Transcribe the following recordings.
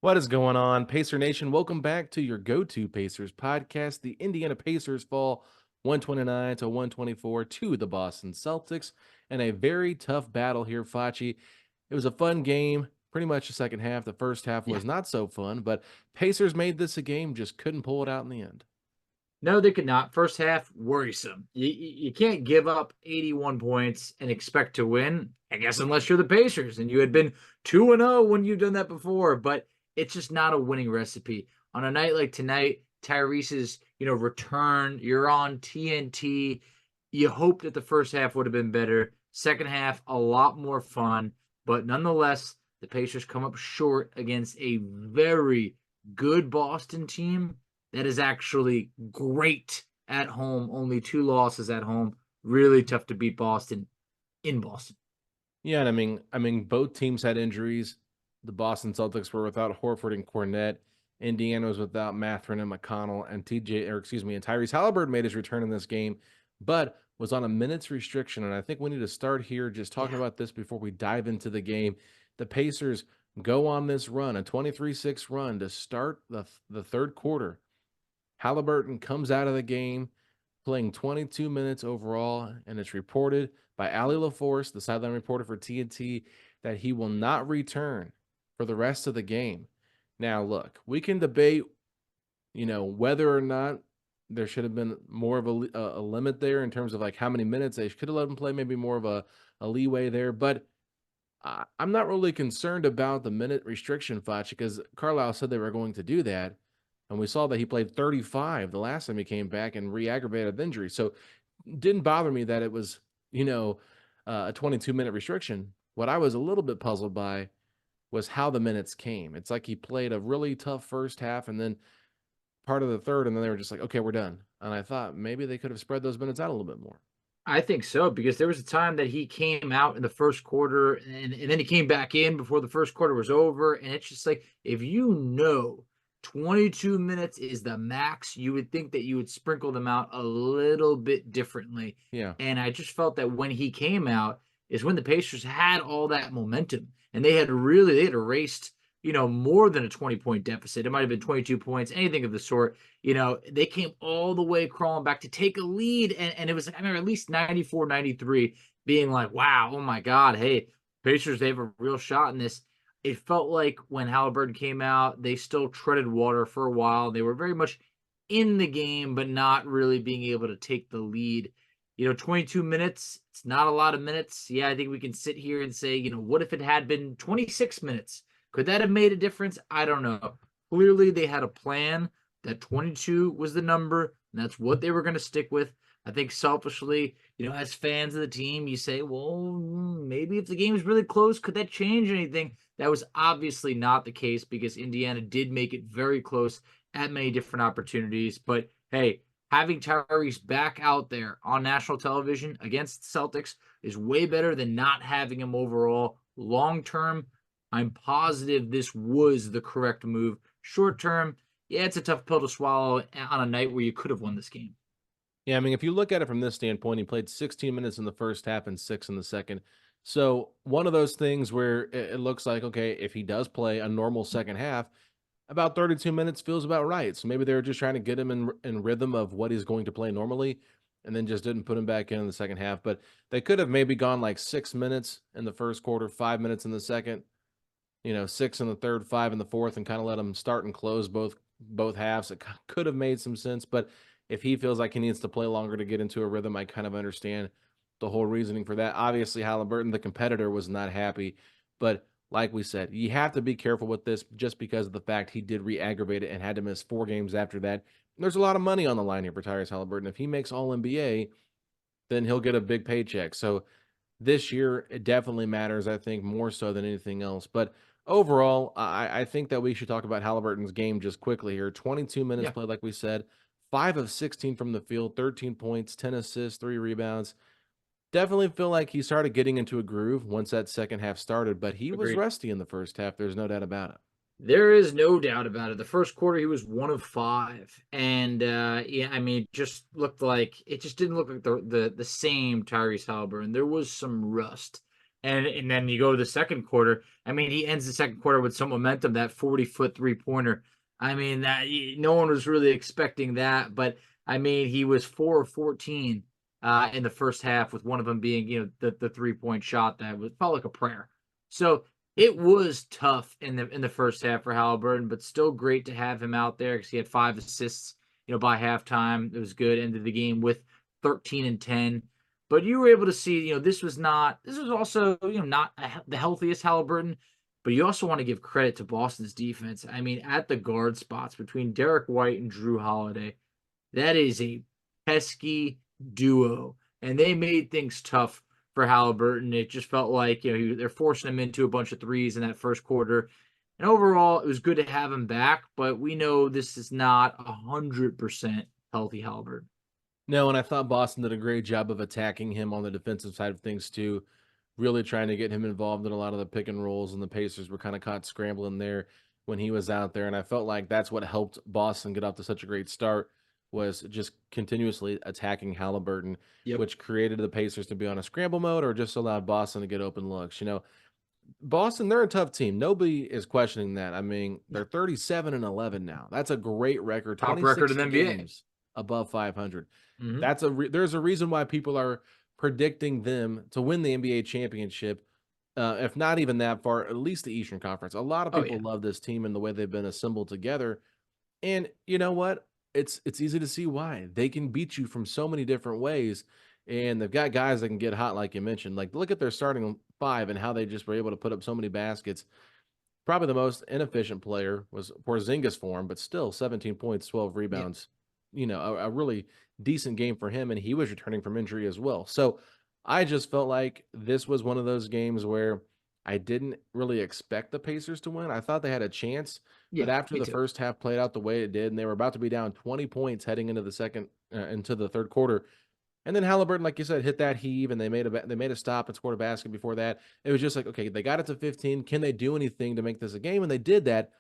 What is going on, Pacer Nation? Welcome back to your go-to Pacers podcast. The Indiana Pacers fall 129 to 124 to the Boston Celtics, and a very tough battle here, Facci. It was a fun game, pretty much the second half. The first half Yeah. was not so fun, but Pacers made this a game, just couldn't pull it out in the end. No, they could not. First half, worrisome. You can't give up 81 points and expect to win, I guess, unless you're the Pacers and you had been 2-0 when you've done that before, but it's just not a winning recipe. On a night like tonight, Tyrese's, return, you're on TNT. You hope that the first half would have been better. Second half, a lot more fun, but nonetheless, the Pacers come up short against a very good Boston team that is actually great at home. Only 2 losses at home. Really tough to beat Boston in Boston. Yeah, and I mean, both teams had injuries. The Boston Celtics were without Horford and Cornette. Indiana was without Mathurin and McConnell, and and Tyrese Haliburton made his return in this game, but was on a minutes restriction. And I think we need to start here just talking Yeah. about this before we dive into the game. The Pacers go on this run, a 23-6 run to start the third quarter. Haliburton comes out of the game playing 22 minutes overall, and it's reported by Ali LaForce, the sideline reporter for TNT, that he will not return for the rest of the game. Now, look, we can debate, whether or not there should have been more of a limit there in terms of like how many minutes they could have let him play, maybe more of a leeway there. But I'm not really concerned about the minute restriction, Fletch, because Carlisle said they were going to do that. And we saw that he played 35 the last time he came back and re-aggravated the injury. So it didn't bother me that it was, a 22-minute restriction. What I was a little bit puzzled by was how the minutes came. It's like he played a really tough first half and then part of the third, and then they were just like, okay, we're done. And I thought maybe they could have spread those minutes out a little bit more. I think so, because there was a time that he came out in the first quarter and then he came back in before the first quarter was over. And it's just like, if 22 minutes is the max, you would think that you would sprinkle them out a little bit differently. Yeah. And I just felt that when he came out is when the Pacers had all that momentum and they had erased, more than a 20-point deficit. It might have been 22 points, anything of the sort. They came all the way crawling back to take a lead. And it was, I remember at least 94, 93 being like, wow, oh my God, hey, Pacers, they have a real shot in this. It felt like when Haliburton came out, they still treaded water for a while. They were very much in the game, but not really being able to take the lead. 22 minutes, it's not a lot of minutes. Yeah, I think we can sit here and say, what if it had been 26 minutes? Could that have made a difference? I don't know. Clearly, they had a plan that 22 was the number, and that's what they were going to stick with. I think selfishly, as fans of the team, you say, well, maybe if the game is really close, could that change anything? That was obviously not the case because Indiana did make it very close at many different opportunities. But hey, having Tyrese back out there on national television against the Celtics is way better than not having him overall. Long term, I'm positive this was the correct move. Short term, yeah, it's a tough pill to swallow on a night where you could have won this game. Yeah, I mean, if you look at it from this standpoint, he played 16 minutes in the first half and 6 in the second. So one of those things where it looks like, okay, if he does play a normal second half, about 32 minutes feels about right. So maybe they were just trying to get him in rhythm of what he's going to play normally and then just didn't put him back in the second half. But they could have maybe gone like 6 minutes in the first quarter, 5 minutes in the second, 6 in the third, 5 in the fourth, and kind of let him start and close both halves. It could have made some sense, but if he feels like he needs to play longer to get into a rhythm, I kind of understand the whole reasoning for that. Obviously, Haliburton, the competitor, was not happy, but like we said, you have to be careful with this just because of the fact he did re-aggravate it and had to miss 4 games after that. There's a lot of money on the line here for Tyrese Haliburton. If he makes All-NBA, then he'll get a big paycheck. So this year, it definitely matters, I think, more so than anything else. But overall, I think that we should talk about Halliburton's game just quickly here. 22 minutes Yeah. played, like we said, 5 of 16 from the field, 13 points, 10 assists, 3 rebounds. Definitely feel like he started getting into a groove once that second half started, but he was Agreed. rusty in the first half. There's no doubt about it. There is no doubt about it. The first quarter, he was 1 of 5, and yeah, I mean, just looked like it just didn't look like the same Tyrese Haliburton. There was some rust And then you go to the second quarter. I mean, he ends the second quarter with some momentum, that 40-foot three-pointer. I mean, that no one was really expecting that, but I mean, he was 4 of 14 in the first half, with one of them being, the 3-point shot that felt like a prayer. So it was tough in the first half for Haliburton, but still great to have him out there because he had 5 assists, by halftime. It was good. Ended the game with 13 and 10. But you were able to see, this was also, not the healthiest Haliburton, but you also want to give credit to Boston's defense. I mean, at the guard spots between Derek White and Drew Holiday, that is a pesky duo, and they made things tough for Haliburton. It just felt like, they're forcing him into a bunch of threes in that first quarter. And overall, it was good to have him back, but we know this is not 100% healthy Haliburton. No, and I thought Boston did a great job of attacking him on the defensive side of things too, really trying to get him involved in a lot of the pick and rolls, and the Pacers were kind of caught scrambling there when he was out there. And I felt like that's what helped Boston get off to such a great start, was just continuously attacking Haliburton, Yep. which created the Pacers to be on a scramble mode or just allowed Boston to get open looks. Boston, they're a tough team. Nobody is questioning that. I mean, they're 37 and 11 now. That's a great record. Top record 26 in the NBA. games above 500. Mm-hmm. There's a reason why people are predicting them to win the NBA championship. If not even that far, at least the Eastern Conference. A lot of Oh, people yeah. love this team and the way they've been assembled together. And you know what? It's easy to see why. They can beat you from so many different ways. And they've got guys that can get hot, like you mentioned. Like, look at their starting five and how they just were able to put up so many baskets. Probably the most inefficient player was Porzingis for him, but still 17 points, 12 Yeah. rebounds. A really decent game for him, and he was returning from injury as well. So I just felt like this was one of those games where I didn't really expect the Pacers to win. I thought they had a chance, but Yeah, after me the too. first half played out the way it did, and they were about to be down 20 points heading into into the third quarter, and then Haliburton, like you said, hit that heave, and they made a stop and scored a basket before that. It was just like, okay, they got it to 15. Can they do anything to make this a game? And they did that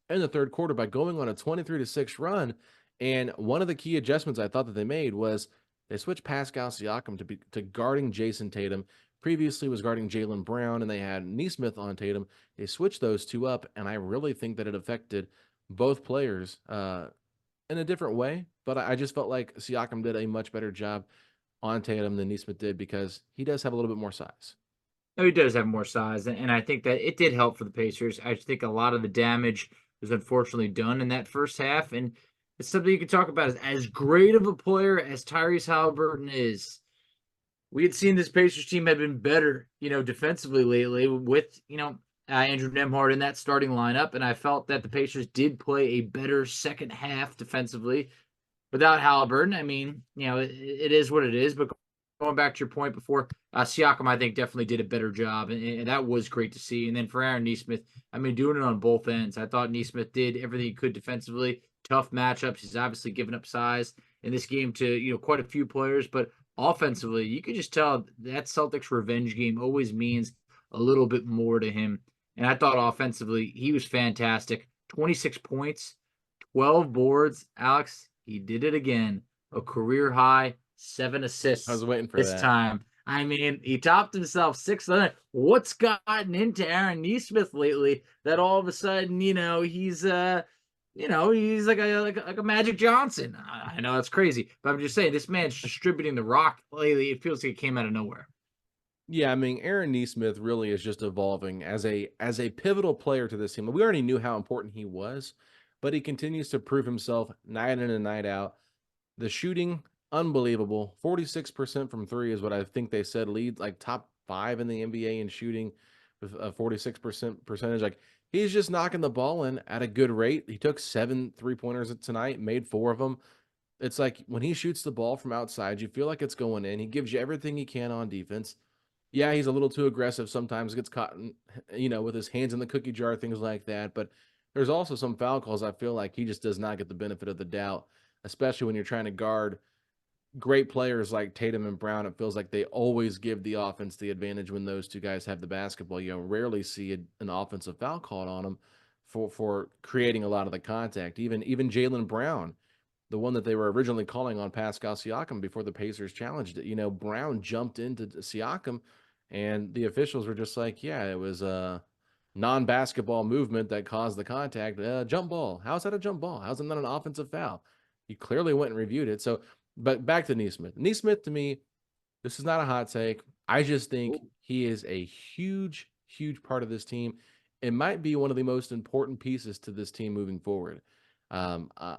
in the third quarter by going on a 23-6 run. And one of the key adjustments I thought that they made was they switched Pascal Siakam to guarding Jason Tatum. Previously was guarding Jaylen Brown, and they had Nesmith on Tatum. They switched those two up, and I really think that it affected both players in a different way. But I just felt like Siakam did a much better job on Tatum than Nesmith did because he does have a little bit more size. No, he does have more size, and I think that it did help for the Pacers. I think a lot of the damage was unfortunately done in that first half, and it's something you can talk about. As great of a player as Tyrese Haliburton is, we had seen this Pacers team had been better, defensively lately with, Andrew Nembhard in that starting lineup, and I felt that the Pacers did play a better second half defensively without Haliburton. I mean, it is what it is. But going back to your point before, Siakam, I think, definitely did a better job, and that was great to see. And then for Aaron Nesmith, I mean, doing it on both ends. I thought Nesmith did everything he could defensively. Tough matchups. He's obviously given up size in this game to quite a few players, but offensively, you could just tell that Celtics revenge game always means a little bit more to him. And I thought offensively, he was fantastic. 26 points, 12 boards. Alex, he did it again. A career high, 7 I was assists waiting for this that. time. I mean, he topped himself 6-9. What's gotten into Aaron Nesmith lately that all of a sudden, he's he's like a Magic Johnson. I know that's crazy, but I'm just saying this man's distributing the rock lately. It feels like it came out of nowhere. Yeah, I mean, Aaron Nesmith really is just evolving as a pivotal player to this team. We already knew how important he was, but he continues to prove himself night in and night out. The shooting, unbelievable. 46% from three is what I think they said leads like top 5 in the NBA in shooting with a 46% percentage. Like, he's just knocking the ball in at a good rate. He took 7 3-pointers tonight, made 4 of them. It's like when he shoots the ball from outside, you feel like it's going in. He gives you everything he can on defense. Yeah, he's a little too aggressive sometimes, gets caught with his hands in the cookie jar, things like that. But there's also some foul calls I feel like he just does not get the benefit of the doubt, especially when you're trying to guard great players like Tatum and Brown. It feels like they always give the offense the advantage when those two guys have the basketball. You rarely see an offensive foul called on them for creating a lot of the contact. Even Jaylen Brown, the one that they were originally calling on Pascal Siakam before the Pacers challenged it. Brown jumped into Siakam And the officials were just like, yeah, it was a non-basketball movement that caused the contact. Jump ball. How's that a jump ball? How's it not an offensive foul? He clearly went and reviewed it. So, but back to Nesmith. Nesmith, to me, this is not a hot take. I just think Ooh. he is a huge, huge part of this team. It might be one of the most important pieces to this team moving forward. Um, uh,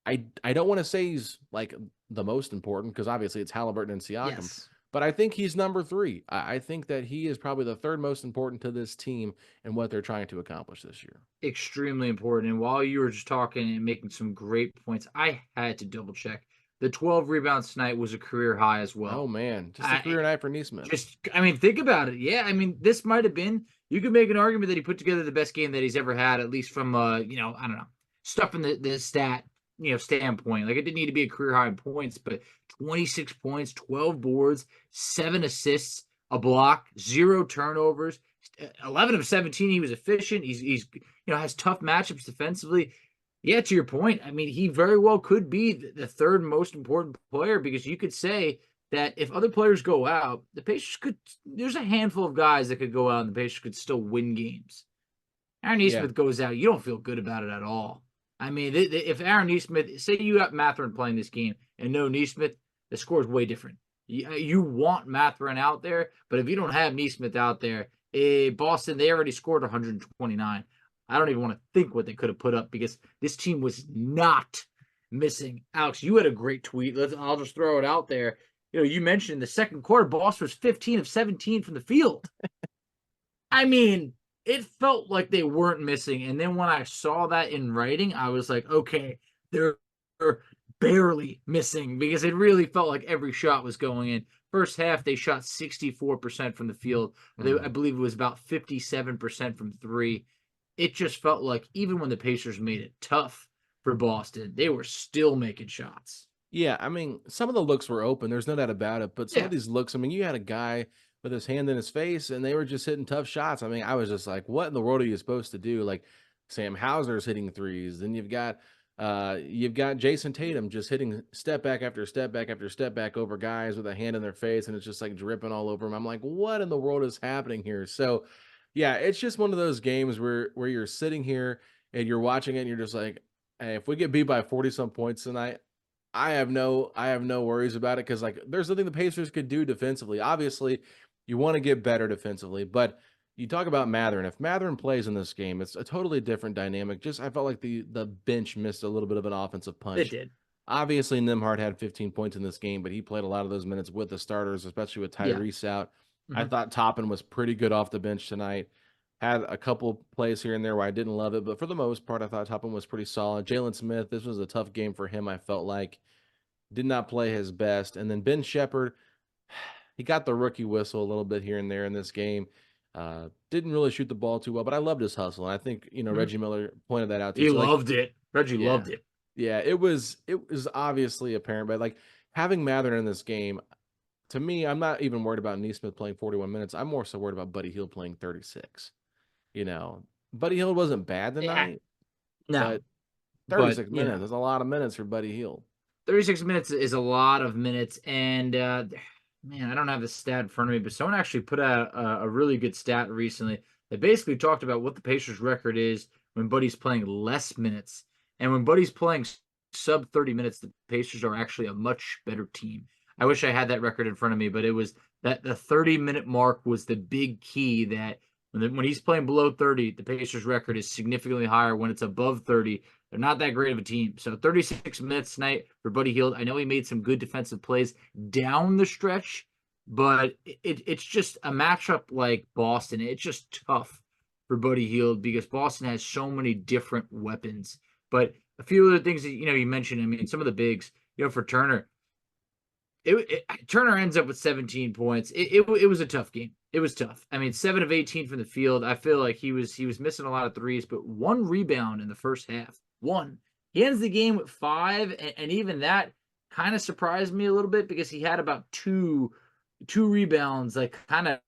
I don't want to say he's like the most important because obviously it's Haliburton and Siakam, Yes. but I think he's number three. I think that he is probably the third most important to this team and what they're trying to accomplish this year. Extremely important. And while you were just talking and making some great points, I had to double check. The 12 rebounds tonight was a career high as Oh well. man, just a I career night for Nesmith. I mean, think about it. Yeah, I mean, this might have been. You could make an argument that he put together the best game that he's ever had, at least from I don't know, stuff in the stat standpoint. Like it didn't need to be a career high in points, but 26 points, 12 boards, 7 assists, a block, 0 turnovers, 11 of 17. He was efficient. He's has tough matchups defensively. Yeah, to your point, I mean, he very well could be the third most important player because you could say that if other players go out, the Pacers could. There's a handful of guys that could go out, and the Pacers could still win games. Aaron Yeah, Nesmith goes out, you don't feel good about it at all. I mean, if Aaron Nesmith, say you got Mathurin playing this game and no Nesmith, the score is way different. You want Mathurin out there, but if you don't have Nesmith out there, Boston, they already scored 129. I don't even want to think what they could have put up because this team was not missing. Alex, you had a great tweet. I'll just throw it out there. You mentioned in the second quarter, Boston was 15 of 17 from the field. I mean, it felt like they weren't missing. And then when I saw that in writing, I was like, okay, they're barely missing because it really felt like every shot was going in. First half, they shot 64% from the field. I believe it was about 57% from three. It just felt like even when the Pacers made it tough for Boston, they were still making shots. Yeah, I mean, some of the looks were open. There's no doubt about it. But some of Yeah. these looks, I mean, you had a guy with his hand in his face, and they were just hitting tough shots. I mean, I was just like, what in the world are you supposed to do? Like Sam Hauser's hitting threes. Then you've got Jason Tatum just hitting step back after step back after step back over guys with a hand in their face, and it's just like dripping all over them. I'm like, what in the world is happening here? So yeah, it's just one of those games where you're sitting here and you're watching it and you're just like, hey, if we get beat by 40 some points tonight, I have no worries about it because like there's nothing the Pacers could do defensively. Obviously, you want to get better defensively, but you talk about Mathurin. If Mathurin plays in this game, it's a totally different dynamic. Just I felt like the bench missed a little bit of an offensive It punch. did. Obviously, Nimhard had 15 points in this game, but he played a lot of those minutes with the starters, especially with Yeah. Tyrese out. I Mhm. thought Toppin was pretty good off the bench tonight. Had a couple plays here and there where I didn't love it, but for the most part, I thought Toppin was pretty solid. Jalen Smith, this was a tough game for him. I felt like did not play his best. And then Ben Shepherd, he got the rookie whistle a little bit here and there in this game. Didn't really shoot the ball too well, but I loved his hustle. And I think, Mhm. Reggie Miller pointed that out too. He So like, loved it. Reggie yeah, loved it. yeah, it was obviously apparent, but like having Mather in this game, to me, I'm not even worried about Nesmith playing 41 minutes. I'm more so worried about Buddy Hield playing 36. You know, Buddy Hield wasn't bad Yeah. tonight, No, but but 36 minutes is a lot of minutes for Buddy Hield. 36 minutes is a lot of minutes. And man, I don't have the stat in front of me, but someone actually put out a really good stat recently that basically talked about what the Pacers' record is when Buddy's playing less minutes. And when Buddy's playing sub 30 minutes, the Pacers are actually a much better team. I wish I had that record in front of me, but it was that the 30-minute mark was the big key that when he's playing below 30, the Pacers' record is significantly higher. When it's above 30, they're not that great of a team. So 36 minutes tonight for Buddy Hield. I know he made some good defensive plays down the stretch, but it's just a matchup like Boston. It's just tough for Buddy Hield because Boston has so many different weapons. But a few other things that you mentioned. I mean, some of the bigs. For Turner, Turner ends up with 17 points. It was a tough game. It was tough. I mean, 7 of 18 from the field. I feel like he was missing a lot of threes, but 1 rebound in the first half. 1. He ends the game with 5, and even that kind of surprised me a little bit because he had about two rebounds, like kind of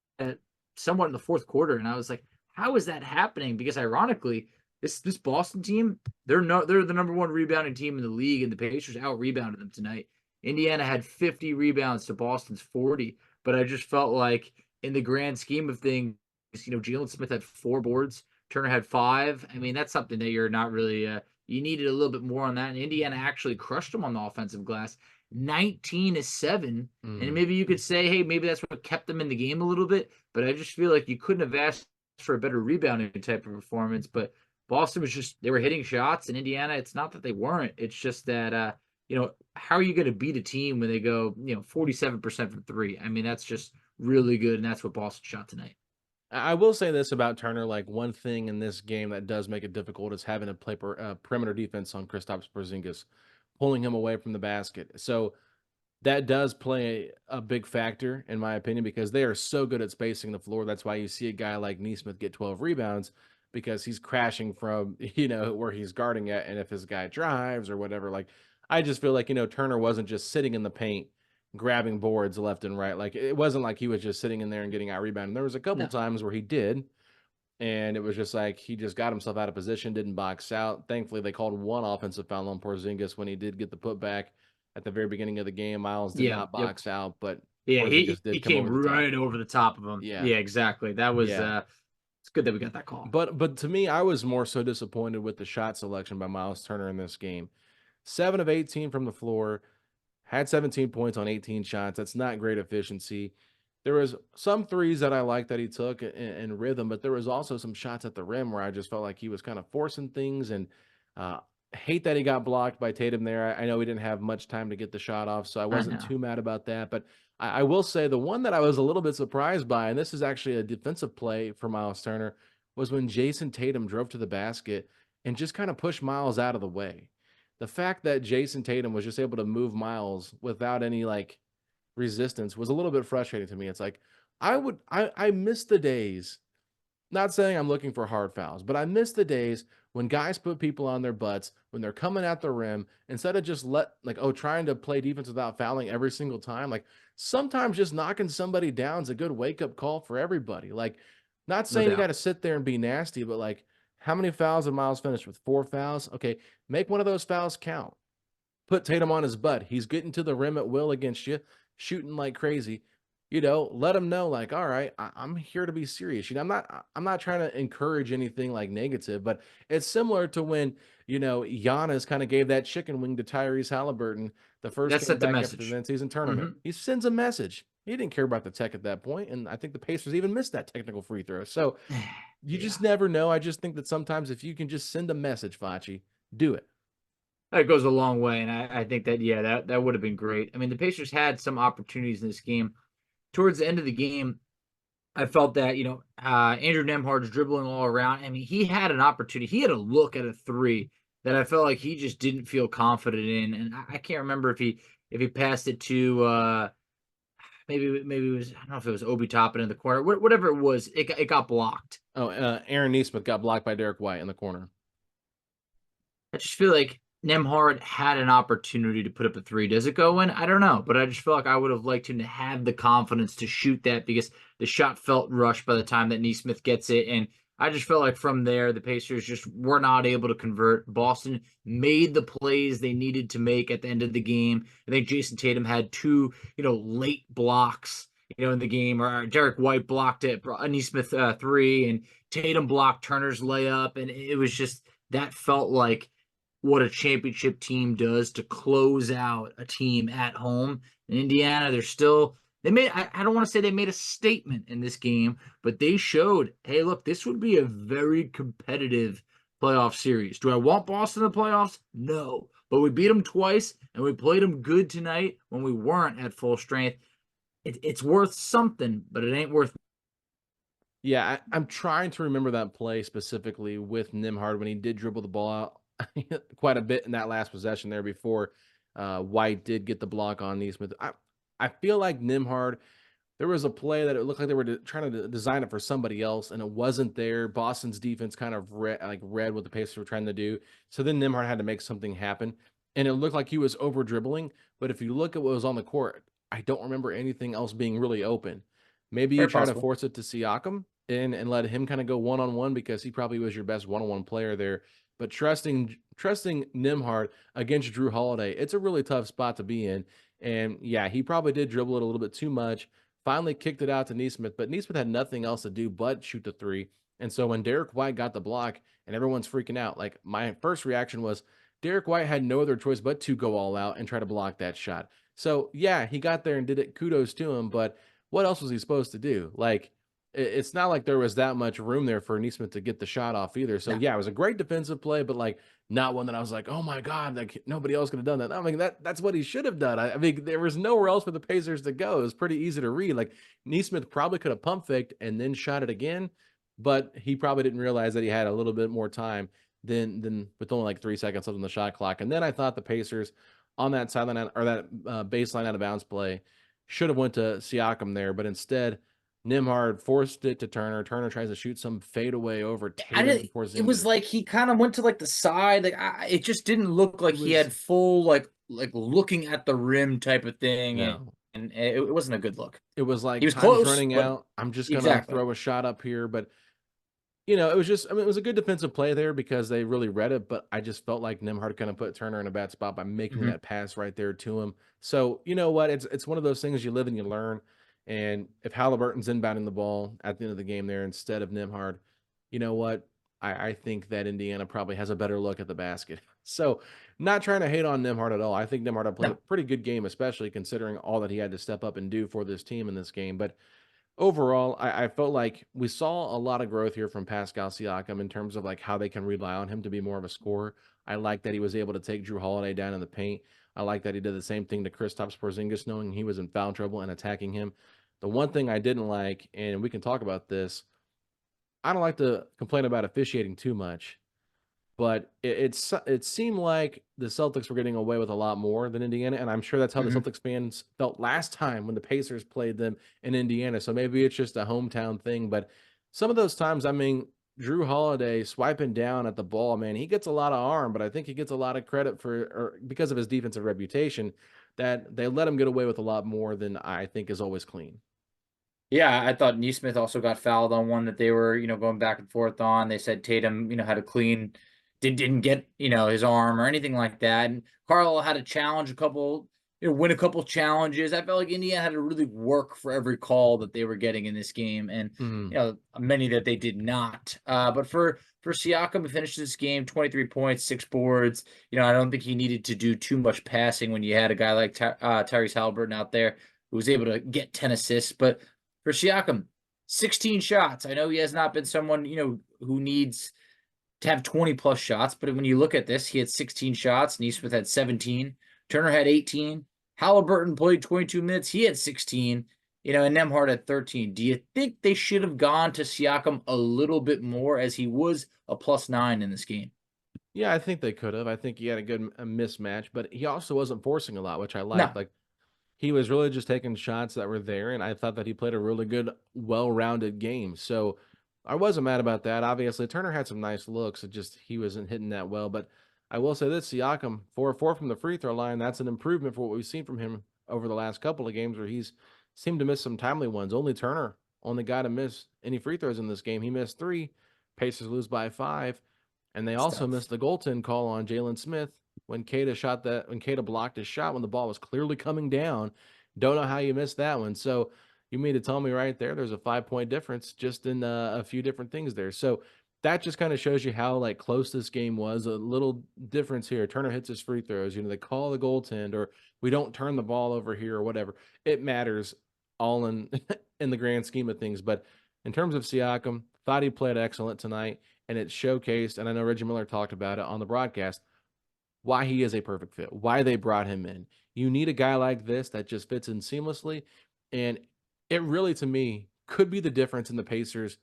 somewhat in the fourth quarter, and I was like, how is that happening? Because ironically, this Boston team, they're the number 1 rebounding team in the league, and the Pacers out rebounded them tonight. Indiana had 50 rebounds to Boston's 40, but I just felt like in the grand scheme of things, Jalen Smith had 4 boards, Turner had 5. I mean, that's something that you're not really you needed a little bit more on that. And Indiana actually crushed them on the offensive glass, 19-7. And Mm. maybe you could say, hey, maybe that's what kept them in the game a little bit. But I just feel like you couldn't have asked for a better rebounding type of performance. But Boston was just they were hitting shots, and Indiana, it's not that they weren't. It's just that how are you going to beat a team when they go 47% from three? I mean, that's just really good, and that's what Boston shot tonight. I will say this about Turner, like, one thing in this game that does make it difficult is having to play perimeter defense on Kristaps Porzingis, pulling him away from the basket. So that does play a big factor, in my opinion, because they are so good at spacing the floor. That's why you see a guy like Nesmith get 12 rebounds because he's crashing from, where he's guarding at. And if his guy drives or whatever, like, I just feel like, Turner wasn't just sitting in the paint grabbing boards left and right. Like, it wasn't like he was just sitting in there and getting out rebounded. There was a couple No, times where he did, and it was just like he just got himself out of position, didn't box out. Thankfully, they called one offensive foul on Porzingis when he did get the putback at the very beginning of the game. Miles did yeah, not yep, box out, but yeah. He Porzingis he did come came over the top. right over the top of him. Yeah, Yeah, exactly. That was yeah. it's good that we got that call. But to me, I was more so disappointed with the shot selection by Miles Turner in this game. 7 of 18 from the floor, had 17 points on 18 shots. That's not great efficiency. There was some threes that I liked that he took in rhythm, but there was also some shots at the rim where I just felt like he was kind of forcing things, and uh, hate that he got blocked by Tatum there. I know he didn't have much time to get the shot off, so I I wasn't know. too mad about that. But I will say the one that I was a little bit surprised by, and this is actually a defensive play for Miles Turner, was when Jason Tatum drove to the basket and just kind of pushed Miles out of the way. The fact that Jason Tatum was just able to move Miles without any like resistance was a little bit frustrating to me. It's like I miss the days, not saying I'm looking for hard fouls, but I miss the days when guys put people on their butts when they're coming at the rim instead of just trying to play defense without fouling every single time. Like, sometimes just knocking somebody down is a good wake up call for everybody. Like, not No saying you got doubt. to sit there and be nasty, but like, how many fouls did Miles finish with? 4 fouls. Okay, make one of those fouls count. Put Tatum on his butt. He's getting to the rim at will against you, shooting like crazy. Let him know, like, all right, I'm here to be serious. I'm not trying to encourage anything like negative, but it's similar to when, Giannis kind of gave that chicken wing to Tyrese Haliburton the first That game sent the back after the message. mid-season tournament. Hmm. He sends a message. He didn't care about the tech at that point, and I think the Pacers even missed that technical free throw. So you just Yeah. never know. I just think that sometimes if you can just send a message, Facci, do it. That goes a long way, and I think that that would have been great. I mean, the Pacers had some opportunities in this game. Towards the end of the game, I felt that Andrew Nemhard's dribbling all around. I mean, he had an opportunity. He had a look at a three that I felt like he just didn't feel confident in, and I can't remember if he passed it to maybe it was I don't know if it was Obi Toppin in the corner, whatever it was. It got blocked. Oh, Aaron Nesmith got blocked by Derek White in the corner. I just feel like Nemhard had an opportunity to put up a three. Does it go in? I don't know, but I just feel like I would have liked him to have the confidence to shoot that because the shot felt rushed by the time that Nesmith gets it. And I just felt like from there, the Pacers just were not able to convert. Boston made the plays they needed to make at the end of the game. I think Jason Tatum had two, late blocks, in the game, or Derek White blocked it, Nesmith three, and Tatum blocked Turner's layup. And it was just, that felt like what a championship team does to close out a team at home. In Indiana, I don't want to say they made a statement in this game, but they showed, hey, look, this would be a very competitive playoff series. Do I want Boston in the playoffs? No. But we beat them twice, and we played them good tonight when we weren't at full strength. It's worth something, but it ain't worth. Yeah, I'm trying to remember that play specifically with Nimhard when he did dribble the ball out quite a bit in that last possession there before White did get the block on Nesmith. I feel like Nimhard, there was a play that it looked like they were trying to design it for somebody else, and it wasn't there. Boston's defense kind of read what the Pacers were trying to do. So then Nimhard had to make something happen, and it looked like he was over dribbling. But if you look at what was on the court, I don't remember anything else being really open. Maybe you Very try to possible. force it to Siakam and let him kind of go one on one because he probably was your best one on one player there. But trusting Nimhard against Drew Holiday, it's a really tough spot to be in. And yeah, he probably did dribble it a little bit too much, finally kicked it out to Nesmith, but Nesmith had nothing else to do but shoot the three. And so when Derek White got the block and everyone's freaking out, like my first reaction was Derek White had no other choice but to go all out and try to block that shot. So yeah, he got there and did it. Kudos to him, but what else was he supposed to do? Like, it's not like there was that much room there for Nesmith to get the shot off either. So No. yeah, it was a great defensive play, but like not one that I was like, oh my God, like nobody else could have done that. I mean, that's what he should have done. I mean, there was nowhere else for the Pacers to go. It was pretty easy to read. Like Nesmith probably could have pump faked and then shot it again, but he probably didn't realize that he had a little bit more time than with only like 3 seconds left on the shot clock. And then I thought the Pacers on that sideline or that baseline out of bounds play should have went to Siakam there, but instead Nembhard forced it to Turner. Turner tries to shoot some fadeaway over Tatum and It was Porzingis. like he kind of went to like the side. Like it just didn't look like he had full like looking at the rim type of thing, No. and it wasn't a good look. It was like He was time's close, running but out. I'm just gonna exactly. throw a shot up here, but it was just, I mean, it was a good defensive play there because they really read it, but I just felt like Nembhard kind of put Turner in a bad spot by making Mhm. that pass right there to him. So, you know what? It's one of those things you live and you learn. And if Halliburton's inbounding the ball at the end of the game there instead of Nembhard, you know what? I think that Indiana probably has a better look at the basket. So, not trying to hate on Nembhard at all. I think Nembhard had played a No. pretty good game, especially considering all that he had to step up and do for this team in this game. But overall, I felt like we saw a lot of growth here from Pascal Siakam in terms of like how they can rely on him to be more of a scorer. I like that he was able to take Drew Holiday down in the paint. I like that he did the same thing to Kristaps Porzingis, knowing he was in foul trouble and attacking him. The one thing I didn't like, and we can talk about this, I don't like to complain about officiating too much, but it seemed like the Celtics were getting away with a lot more than Indiana, and I'm sure that's how the Mhm. Celtics fans felt last time when the Pacers played them in Indiana. So maybe it's just a hometown thing, but some of those times, I mean, Drew Holiday swiping down at the ball, man, he gets a lot of arm, but I think he gets a lot of credit for or because of his defensive reputation that they let him get away with a lot more than I think is always clean. Yeah, I thought Nesmith also got fouled on one that they were, going back and forth on. They said Tatum, had a clean, didn't get, his arm or anything like that. And Carl had to challenge a couple, win a couple challenges. I felt like Indiana had to really work for every call that they were getting in this game, and Mhm. many that they did not. But for Siakam to finish this game, 23 points, 6 boards. I don't think he needed to do too much passing when you had a guy like Tyrese Haliburton out there who was able to get 10 assists, but for Siakam, 16 shots. I know he has not been someone, who needs to have 20 plus shots, but when you look at this, he had 16 shots. Nesmith had 17. Turner had 18. Halliburton played 22 minutes. He had 16, and Nembhard had 13. Do you think they should have gone to Siakam a little bit more as he was a +9 in this game? Yeah, I think they could have. I think he had a mismatch, but he also wasn't forcing a lot, which I liked. No. Like he was really just taking shots that were there, and I thought that he played a really good, well-rounded game. So I wasn't mad about that. Obviously, Turner had some nice looks. It just he wasn't hitting that well. But I will say this: Siakam 4-4 from the free throw line. That's an improvement for what we've seen from him over the last couple of games, where he's seemed to miss some timely ones. Only Turner, only guy to miss any free throws in this game. He missed 3. Pacers lose by 5, and they also Stuff. missed the goaltend call on Jalen Smith when Kata blocked his shot when the ball was clearly coming down. Don't know how you missed that one. So you mean to tell me right there's a 5 point difference just in a few different things there. So that just kind of shows you how like close this game was. A little difference here. Turner hits his free throws. They call the goaltend, or we don't turn the ball over here, or whatever. It matters all in in the grand scheme of things. But in terms of Siakam, thought he played excellent tonight, and it showcased. And I know Reggie Miller talked about it on the broadcast why he is a perfect fit, why they brought him in. You need a guy like this that just fits in seamlessly. And it really, to me, could be the difference in the Pacers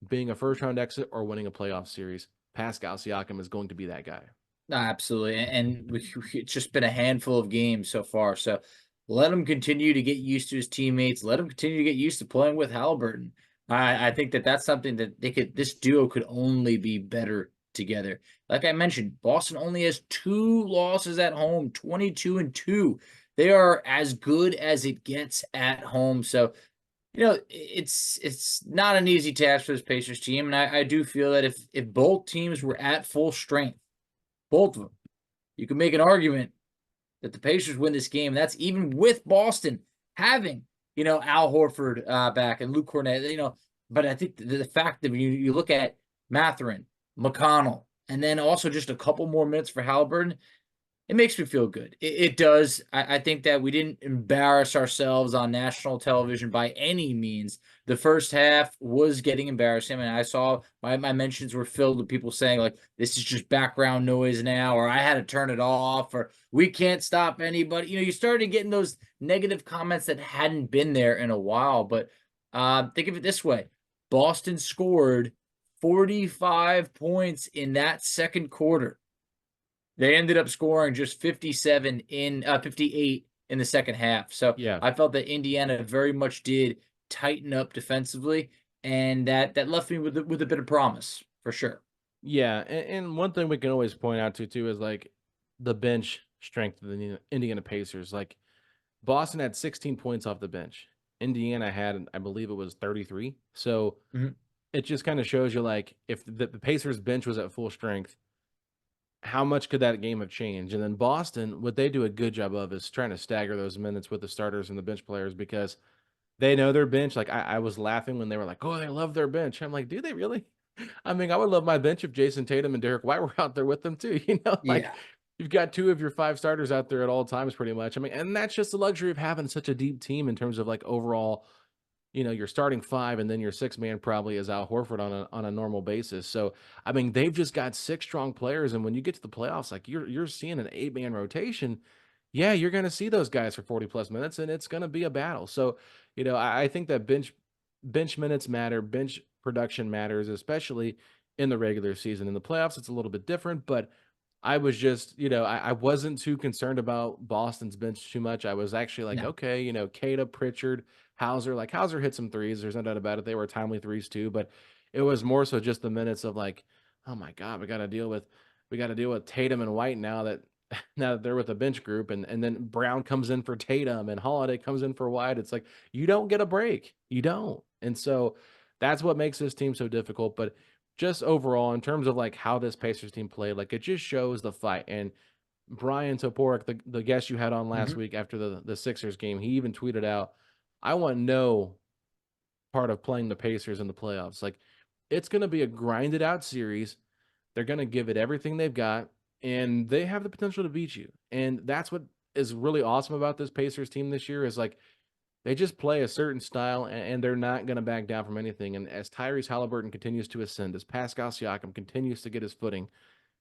being a first round exit or winning a playoff series. Pascal Siakam is going to be that guy. No, absolutely. And it's just been a handful of games so far. So let him continue to get used to his teammates. Let him continue to get used to playing with Halliburton. I think that that's something that this duo could only be better together. Like I mentioned, Boston only has 2 losses at home, 22-2. They are as good as it gets at home. So, it's not an easy task for this Pacers team. And I do feel that if both teams were at full strength, both of them, you can make an argument that the Pacers win this game. That's even with Boston having Al Horford back and Luke Cornett, but I think the fact that when you look at Mathurin, McConnell, and then also just a couple more minutes for Haliburton, it makes me feel good. It does. I think that we didn't embarrass ourselves on national television by any means. The first half was getting embarrassing. I mean, I saw my mentions were filled with people saying, like, this is just background noise now, or I had to turn it off, or we can't stop anybody. You started getting those negative comments that hadn't been there in a while. But think of it this way: Boston scored 45 points in that second quarter. They ended up scoring just 58 in the second half. So Yeah. I felt that Indiana very much did tighten up defensively, and that left me with a bit of promise for sure. Yeah, and one thing we can always point out to too is like the bench strength of the Indiana Pacers. Like Boston had 16 points off the bench. Indiana had, I believe it was 33. So Mhm. it just kind of shows you like if the Pacers bench was at full strength, how much could that game have changed? And then Boston, what they do a good job of is trying to stagger those minutes with the starters and the bench players because they know their bench. Like I was laughing when they were like, "Oh, they love their bench." I'm like, "Do they really?" I mean, I would love my bench if Jason Tatum and Derek White were out there with them too. Like Yeah. you've got two of your five starters out there at all times, pretty much. I mean, and that's just the luxury of having such a deep team in terms of like overall. Your starting five and then your six man probably is Al Horford on a normal basis. So I mean, they've just got six strong players, and when you get to the playoffs, like you're seeing an 8-man rotation. Yeah, you're going to see those guys for 40 plus minutes, and it's going to be a battle. So, I think that bench minutes matter, bench production matters, especially in the regular season. In the playoffs, it's a little bit different, but I was just, I wasn't too concerned about Boston's bench too much. I was actually like, No. okay, Kata, Pritchard, Hauser, like Hauser hit some threes. There's no doubt about it. They were timely threes too, but it was more so just the minutes of like, oh my God, we got to deal with Tatum and White now that now that they're with the bench group, and then Brown comes in for Tatum and Holiday comes in for White. It's like you don't get a break. You don't. And so that's what makes this team so difficult. But just overall, in terms of like how this Pacers team played, like it just shows the fight. And Brian Toporek, the guest you had on last Mhm. week after the Sixers game, he even tweeted out, I want no part of playing the Pacers in the playoffs. Like it's gonna be a grinded out series. They're gonna give it everything they've got, and they have the potential to beat you. And that's what is really awesome about this Pacers team this year is like they just play a certain style, and they're not going to back down from anything. And as Tyrese Haliburton continues to ascend, as Pascal Siakam continues to get his footing,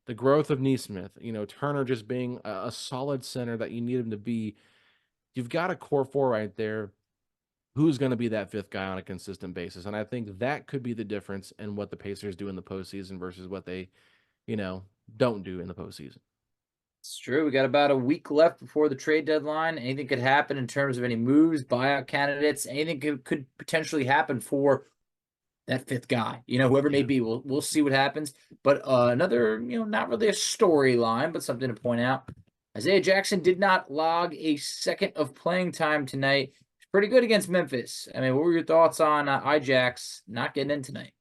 the growth of Nesmith, Turner just being a solid center that you need him to be, you've got a core four right there. Who's going to be that fifth guy on a consistent basis? And I think that could be the difference in what the Pacers do in the postseason versus what they, don't do in the postseason. It's true. We got about a week left before the trade deadline. Anything could happen in terms of any moves, buyout candidates. Anything could potentially happen for that fifth guy, whoever it may Yeah. be. We'll see what happens. But another, not really a storyline, but something to point out. Isaiah Jackson did not log a second of playing time tonight. He's pretty good against Memphis. I mean, what were your thoughts on Ijax not getting in tonight?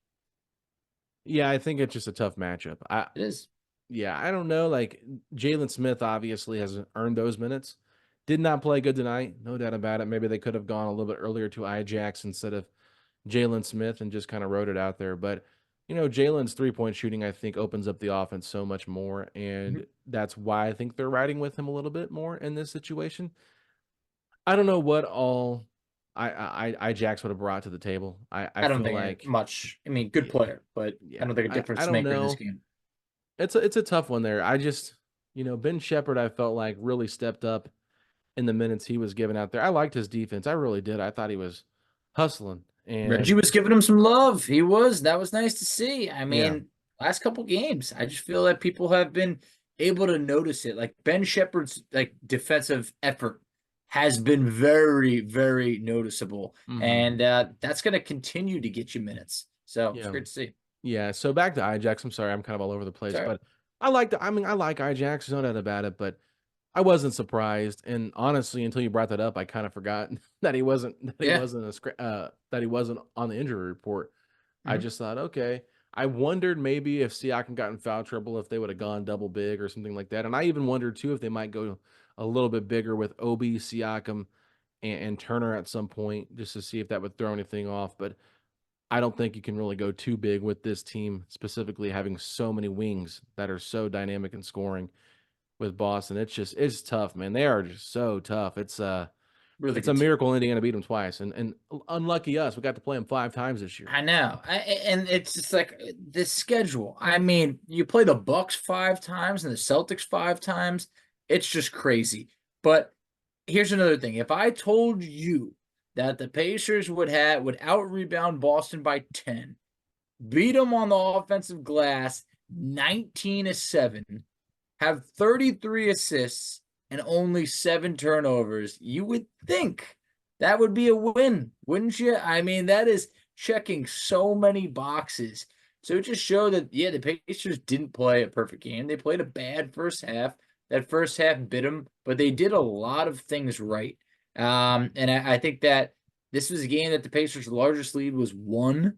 Yeah, I think it's just a tough matchup. It is. Yeah, I don't know. Like Jalen Smith obviously has earned those minutes. Did not play good tonight, no doubt about it. Maybe they could have gone a little bit earlier to Ijax instead of Jalen Smith and just kind of wrote it out there. But Jalen's 3-point shooting, I think, opens up the offense so much more, Mhm. and that's why I think they're riding with him a little bit more in this situation. I don't know what all Ijax would have brought to the table. I I don't feel think like, much. I mean, good yeah, player, but I yeah. don't think a I difference don't maker in this know. game. It's a tough one there. I just, Ben Shepherd, I felt like really stepped up in the minutes he was given out there. I liked his defense. I really did. I thought he was hustling. Reggie And was giving him some love. He was. That was nice to see. I yeah, mean, last couple games, I just feel that people have been able to notice it. Like Ben Shepherd's like defensive effort has been very, very noticeable, hmm, and that's going to continue to get you minutes. So it's yeah, great to see. yeah. So back to Ijax. I'm sorry, I'm kind of all over the place, Sorry. but I like Ijax. No doubt about it. But I wasn't surprised. And honestly, until you brought that up, I kind of forgot Yeah. that he wasn't on the injury report. I Mhm. just thought, okay. I wondered maybe if Siakam got in foul trouble, if they would have gone double big or something like that. And I even wondered too if they might go a little bit bigger with Obi, Siakam, and Turner at some point just to see if that would throw anything off. But I don't think you can really go too big with this team, specifically having so many wings that are so dynamic in scoring with Boston. It's tough, man. They are just so tough. Really It's a good team. miracle Indiana beat them twice, and unlucky us. We got to play them 5 times this year. I know. And it's just like the schedule. I mean, you play the Bucks 5 times and the Celtics 5 times. It's just crazy. But here's another thing. If I told you that the Pacers would out rebound Boston by 10, beat them on the offensive glass 19-7, have 33 assists and only 7 turnovers, you would think that would be a win, wouldn't you? I mean, that is checking so many boxes. So it just showed that, yeah, the Pacers didn't play a perfect game. They played a bad first half. That first half bit them, but they did a lot of things right. And I think that this was a game that the Pacers' largest lead was 1, and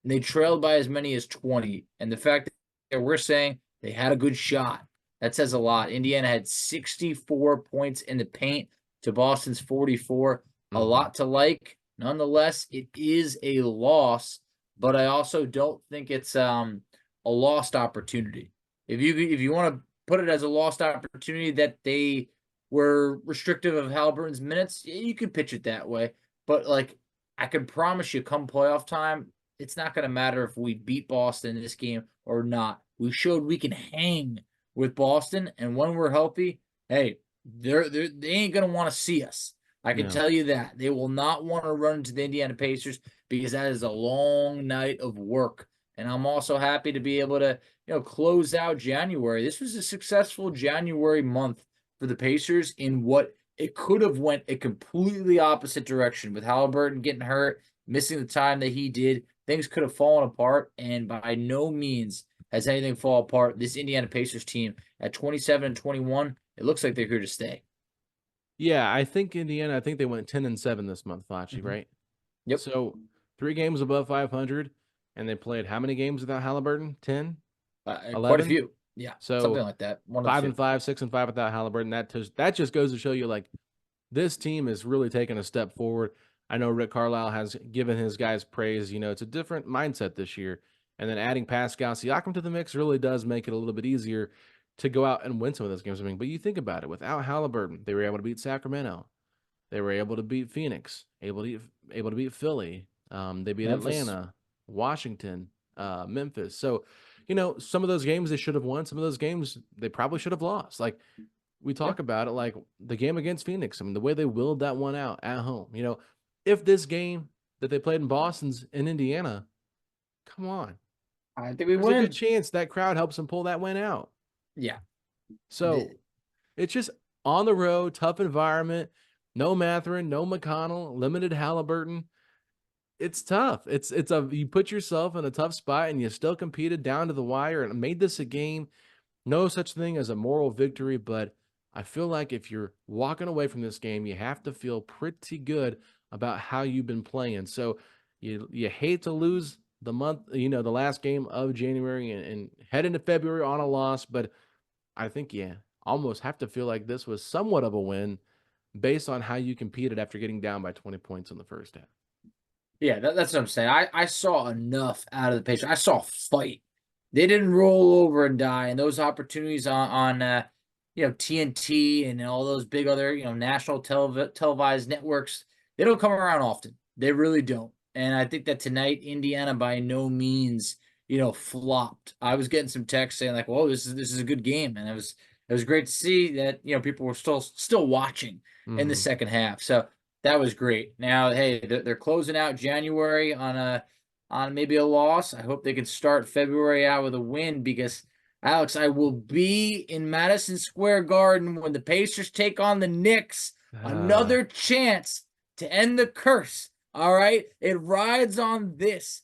they trailed by as many as 20. And the fact that we're saying they had a good shot, that says a lot. Indiana had 64 points in the paint to Boston's 44. A lot to like. Nonetheless, it is a loss, but I also don't think it's a lost opportunity. If you want to put it as a lost opportunity that they were restrictive of Haliburton's minutes, you could pitch it that way. But like, I can promise you, come playoff time, it's not going to matter if we beat Boston in this game or not. We showed we can hang with Boston, and when we're healthy, hey, they ain't going to want to see us. I can tell you that. They will not want to run into the Indiana Pacers because that is a long night of work. And I'm also happy to be able to, close out January. This was a successful January month for the Pacers in what it could have went a completely opposite direction with Haliburton getting hurt, missing the time that he did. Things could have fallen apart, and by no means has anything fall apart. This Indiana Pacers team at 27-21, it looks like they're here to stay. Yeah, I think Indiana, they went 10-7 this month, Facci, right? Yep. So 3 games above 500, and they played how many games without Haliburton? 10? Quite a 11? few. Yeah, So something like that. 5-5, 6-5 without Haliburton. That just goes to show you, like, this team is really taking a step forward. I know Rick Carlisle has given his guys praise. It's a different mindset this year. And then adding Pascal Siakam to the mix really does make it a little bit easier to go out and win some of those games. But you think about it, without Haliburton, they were able to beat Sacramento. They were able to beat Phoenix, able to beat Philly. They beat Memphis. Atlanta, Washington, Memphis. So, some of those games they should have won. Some of those games they probably should have lost. Like, we talk about it, like the game against Phoenix. I mean, the way they willed that one out at home. If this game that they played in Boston's in Indiana, come on. I think we There's win. a good chance that crowd helps them pull that win out. Yeah. So it's just on the road, tough environment, no Mathurin, no McConnell, limited Haliburton. It's tough. You put yourself in a tough spot and you still competed down to the wire and made this a game. No such thing as a moral victory, but I feel like if you're walking away from this game, you have to feel pretty good about how you've been playing. So you hate to lose the month, the last game of January and head into February on a loss, but I think almost have to feel like this was somewhat of a win based on how you competed after getting down by 20 points in the first half. Yeah, that's what I'm saying. I saw enough out of the Pacers. I saw fight. They didn't roll over and die, and those opportunities on TNT and all those big other national televised networks, they don't come around often. They really don't. And I think that tonight Indiana by no means flopped. I was getting some texts saying like, "Well, this is a good game," and it was great to see that people were still watching in the second half. So that was great. Now, hey, they're closing out January on maybe a loss. I hope they can start February out with a win because, Alex, I will be in Madison Square Garden when the Pacers take on the Knicks. Another chance to end the curse. All right? It rides on this.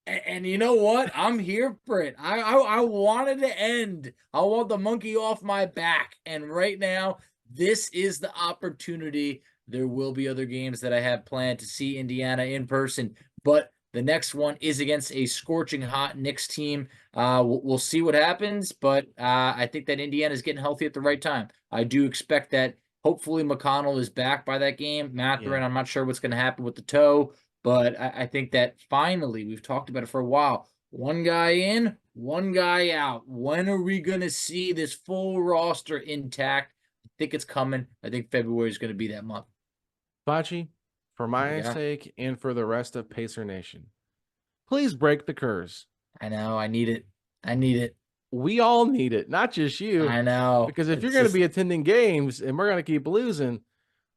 And you know what? I'm here for it. I wanted to end. I want the monkey off my back. And right now, this is the opportunity. There will be other games that I have planned to see Indiana in person, but the next one is against a scorching hot Knicks team. We'll see what happens, but I think that Indiana is getting healthy at the right time. I do expect that Hopefully McConnell is back by that game. Yeah. Mathurin, I'm not sure what's going to happen with the toe, but I think that finally, we've talked about it for a while. One guy in, one guy out. When are we going to see this full roster intact? I think it's coming. I think February is going to be that month. Facci, for my Yeah, sake and for the rest of Pacer Nation, please break the curse. I know. I need it. I need it. We all need it, not just you. I know. Because if you're It's going to just, be attending games and we're going to keep losing,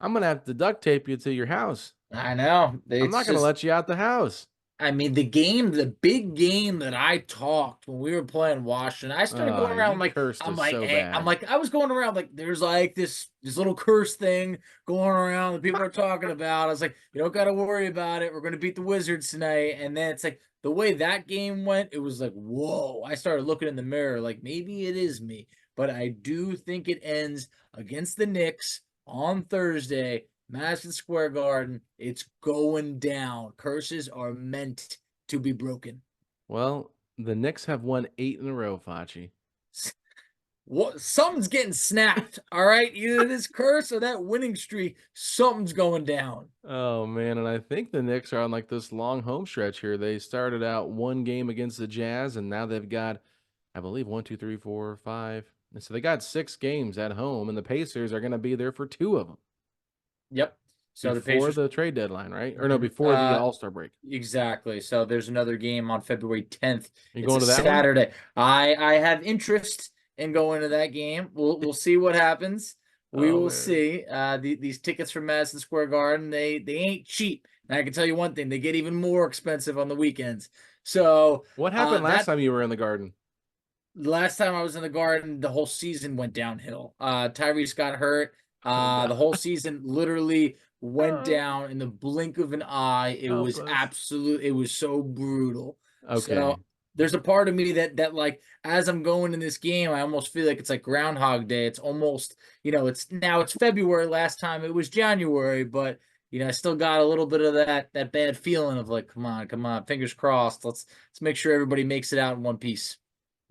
I'm going to have to duct tape you to your house. I know. I'm It's not going to just, let you out the house. I mean, the big game that I talked when we were playing Washington, I started going around You like, cursed us so hey, bad. I was going around like, there's like this little curse thing going around that people are talking about. I was like, you don't got to worry about it. We're going to beat the Wizards tonight. And then it's like the way that game went, it was like, whoa. I started looking in the mirror like maybe it is me, but I do think it ends against the Knicks on Thursday. Madison Square Garden, it's going down. Curses are meant to be broken. Well, the Knicks have won 8 in a row, Facci. What? Something's getting snapped. All right, either this curse or that winning streak. Something's going down. Oh man, and I think the Knicks are on like this long home stretch here. They started out one game against the Jazz, and now they've got, I believe, 1, 2, 3, 4, 5. And so they got 6 games at home, and the Pacers are going to be there for 2 of them Yep. So the before Pacers. the trade deadline, right? Or no, before the All-Star break. Exactly. So there's another game on February 10th. You It's going a to that one? Saturday. I have interest in going to that game. We'll see what happens. We Oh will man. see. These tickets from Madison Square Garden, they ain't cheap. And I can tell you one thing, they get even more expensive on the weekends. So What happened last that time you were in the Garden? last time I was in the Garden, the whole season went downhill. Tyrese got hurt. Oh The god. whole season literally went down in the blink of an eye. It Help was us. it was so brutal. So Okay. there's a part of me that like as I'm going in this game, I almost feel like it's like Groundhog Day. It's almost, it's February. Last time it was January, but I still got a little bit of that bad feeling of like, come on, fingers crossed. Let's make sure everybody makes it out in one piece.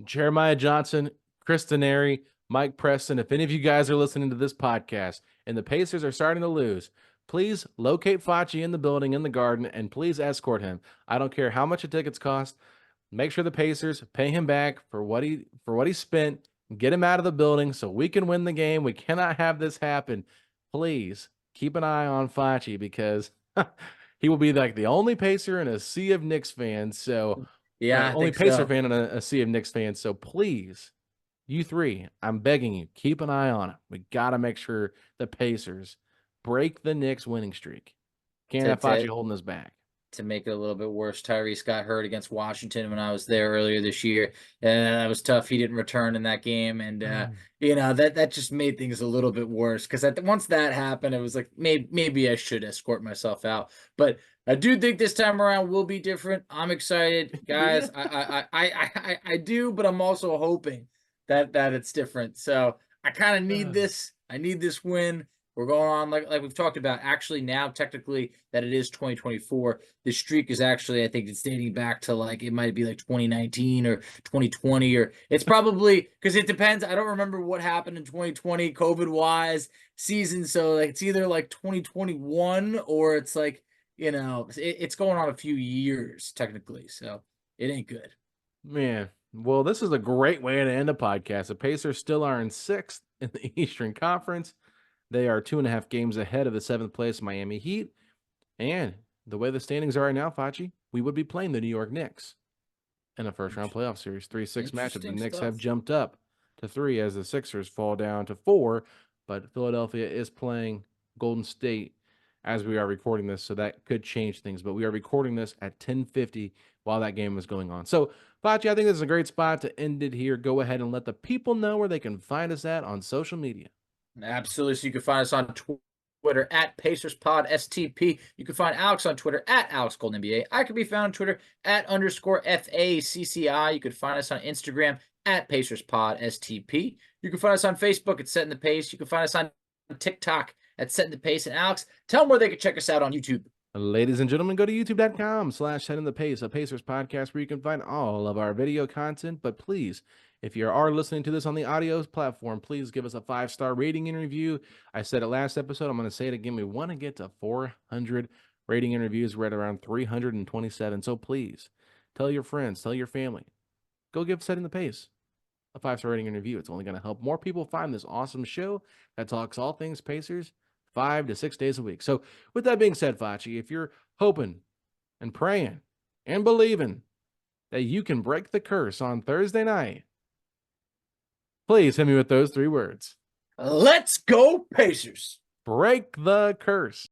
Jeremiah Johnson, Chris Denary, Mike Preston, if any of you guys are listening to this podcast and the Pacers are starting to lose, please locate Facci in the building in the Garden and please escort him. I don't care how much the tickets cost. Make sure the Pacers pay him back for what he spent. Get him out of the building so we can win the game. We cannot have this happen. Please keep an eye on Facci because he will be like the only Pacer in a sea of Knicks fans. So Yeah, I only think Pacer so. fan and a sea of Knicks fans. So please, you three, I'm begging you, keep an eye on it. We got to make sure the Pacers break the Knicks winning streak. Can't To have Facci to holding us back. to make it a little bit worse, Tyrese got hurt against Washington when I was there earlier this year, and that was tough. He didn't return in that game, and that just made things a little bit worse because once that happened, it was like maybe I should escort myself out, but I do think this time around will be different. I'm excited, Do you? guys. I do, but I'm also hoping that it's different. So I kind of need this. I need this win. We're going on like we've talked about. Actually, now technically that it is 2024, the streak is actually I think it's dating back to like it might be like 2019 or 2020 or it's probably because it depends. I don't remember what happened in 2020 COVID wise season. So like it's either like 2021 or it's like it's going on a few years technically. So it ain't good. Man, well, this is a great way to end a podcast. The Pacers still are in 6th in the Eastern Conference. They are 2.5 games ahead of the 7th place Miami Heat. And the way the standings are right now, Facci, we would be playing the New York Knicks in a first-round playoff series. 3-6 matchup. The Interesting Knicks stuff. have jumped up to 3 as the Sixers fall down to 4. But Philadelphia is playing Golden State as we are recording this, so that could change things. But we are recording this at 10:50 while that game is going on. So, Facci, I think this is a great spot to end it here. Go ahead and let the people know where they can find us at on social media. Absolutely. So you can find us on Twitter at PacersPod STP. You can find Alex on Twitter at AlexGoldenNBA. I can be found on Twitter at _FACCI. You can find us on Instagram at PacersPod STP. You can find us on Facebook at Setting the Pace. You can find us on TikTok at Setting the Pace. And Alex, tell them where they can check us out on YouTube. Ladies and gentlemen, go to youtube.com/settingthepace, a Pacers podcast where you can find all of our video content. But please, If you are listening to this on the audio platform, please give us a 5-star rating and review. I said it last episode. I'm going to say it again. We want to get to 400 rating and reviews. We're at around 327. So please tell your friends, tell your family. Go give Setting the Pace a 5-star rating and review. It's only going to help more people find this awesome show that talks all things Pacers 5 to 6 days a week. So with that being said, Facci, if you're hoping and praying and believing that you can break the curse on Thursday night, please hit me with those 3 words. Let's go, Pacers. Break the curse.